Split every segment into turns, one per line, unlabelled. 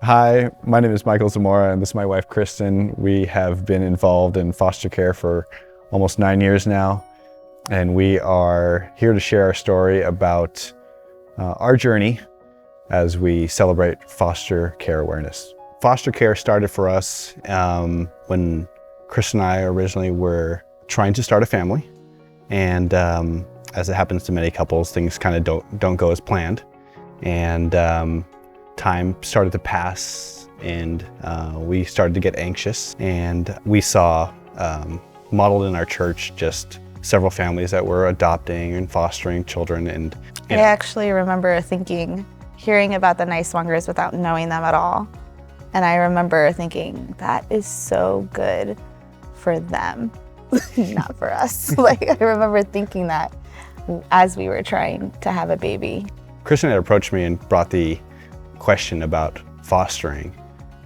Hi, my name is Michael Zamora, and this is my wife, Kristin. We have been involved in foster care for almost 9 years now, and we are here to share our story about our journey as we celebrate foster care awareness. Foster care started for us when Chris and I originally were trying to start a family, and as it happens to many couples, things kind of don't go as planned, and time started to pass, and we started to get anxious, and we saw modeled in our church just several families that were adopting and fostering children. And
I actually remember hearing about the Niswangers without knowing them at all. And I remember thinking, that is so good for them, not for us. I remember thinking that as we were trying to have a baby.
Kristin had approached me and brought the question about fostering.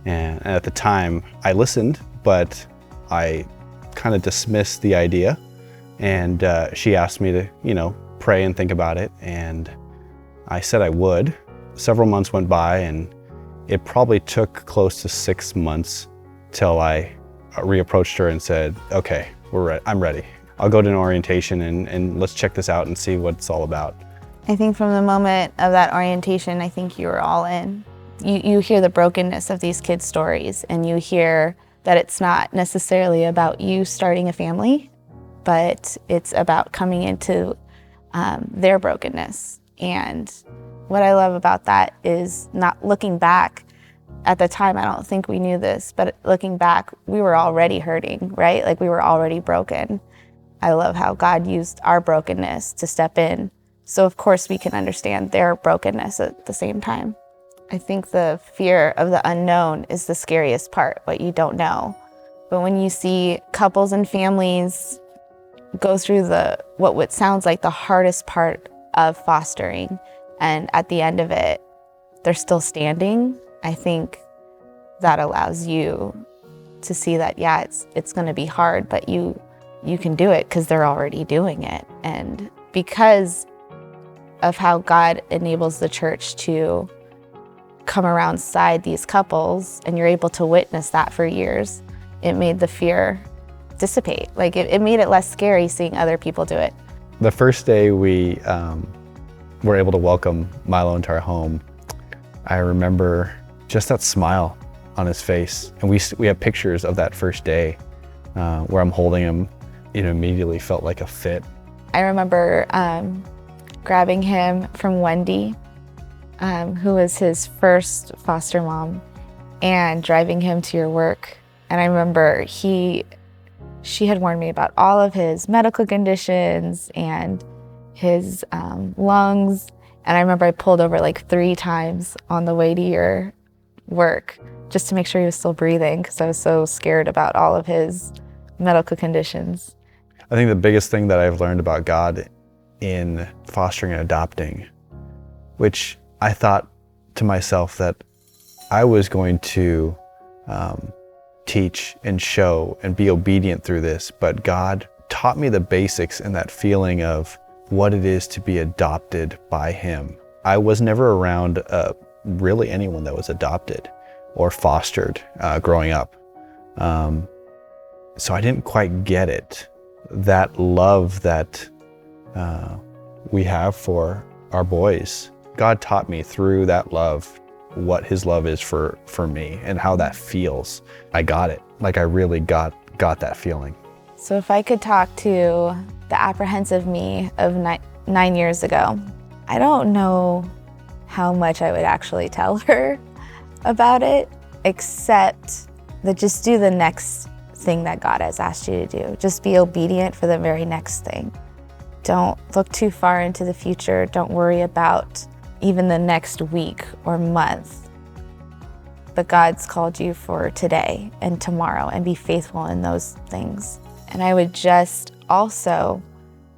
And at the time, I listened, but I kind of dismissed the idea. And she asked me to, pray and think about it. And I said I would. Several months went by, and it probably took close to 6 months till I reapproached her and said, okay, I'm ready. I'll go to an orientation and let's check this out and see what it's all about.
I think from the moment of that orientation, I think you were all in. You hear the brokenness of these kids' stories, and you hear that it's not necessarily about you starting a family, but it's about coming into their brokenness. And what I love about that is not looking back. At the time, I don't think we knew this, but looking back, we were already hurting, right? We were already broken. I love how God used our brokenness to step in. So of course we can understand their brokenness at the same time. I think the fear of the unknown is the scariest part, what you don't know. But when you see couples and families go through what sounds like the hardest part of fostering, and at the end of it, they're still standing, I think that allows you to see that, yeah, it's gonna be hard, but you can do it because they're already doing it. And because of how God enables the church to come alongside these couples, and you're able to witness that for years, it made the fear dissipate. It made it less scary seeing other people do it.
The first day we were able to welcome Milo into our home, I remember just that smile on his face. And we have pictures of that first day where I'm holding him. It immediately felt like a fit.
I remember grabbing him from Wendy, who was his first foster mom, and driving him to your work. And I remember she had warned me about all of his medical conditions and his lungs. And I remember I pulled over 3 times on the way to your work just to make sure he was still breathing, because I was so scared about all of his medical conditions.
I think the biggest thing that I've learned about God in fostering and adopting, which I thought to myself that I was going to teach and show and be obedient through this, but God taught me the basics and that feeling of what it is to be adopted by Him. I was never around really anyone that was adopted or fostered growing up. So I didn't quite get it. That love that we have for our boys. God taught me through that love what His love is for me and how that feels. I got it. I really got that feeling.
So if I could talk to the apprehensive me of 9 years ago, I don't know how much I would actually tell her about it, except that just do the next thing that God has asked you to do. Just be obedient for the very next thing. Don't look too far into the future. Don't worry about even the next week or month. But God's called you for today and tomorrow, and be faithful in those things. And I would just also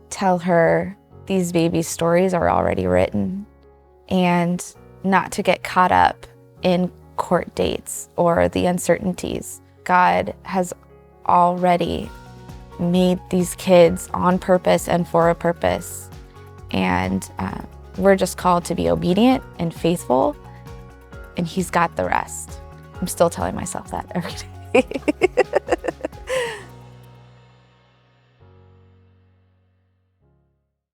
tell her these baby stories are already written, and not to get caught up in court dates or the uncertainties. God has already made these kids on purpose and for a purpose. And we're just called to be obedient and faithful and He's got the rest. I'm still telling myself that every day.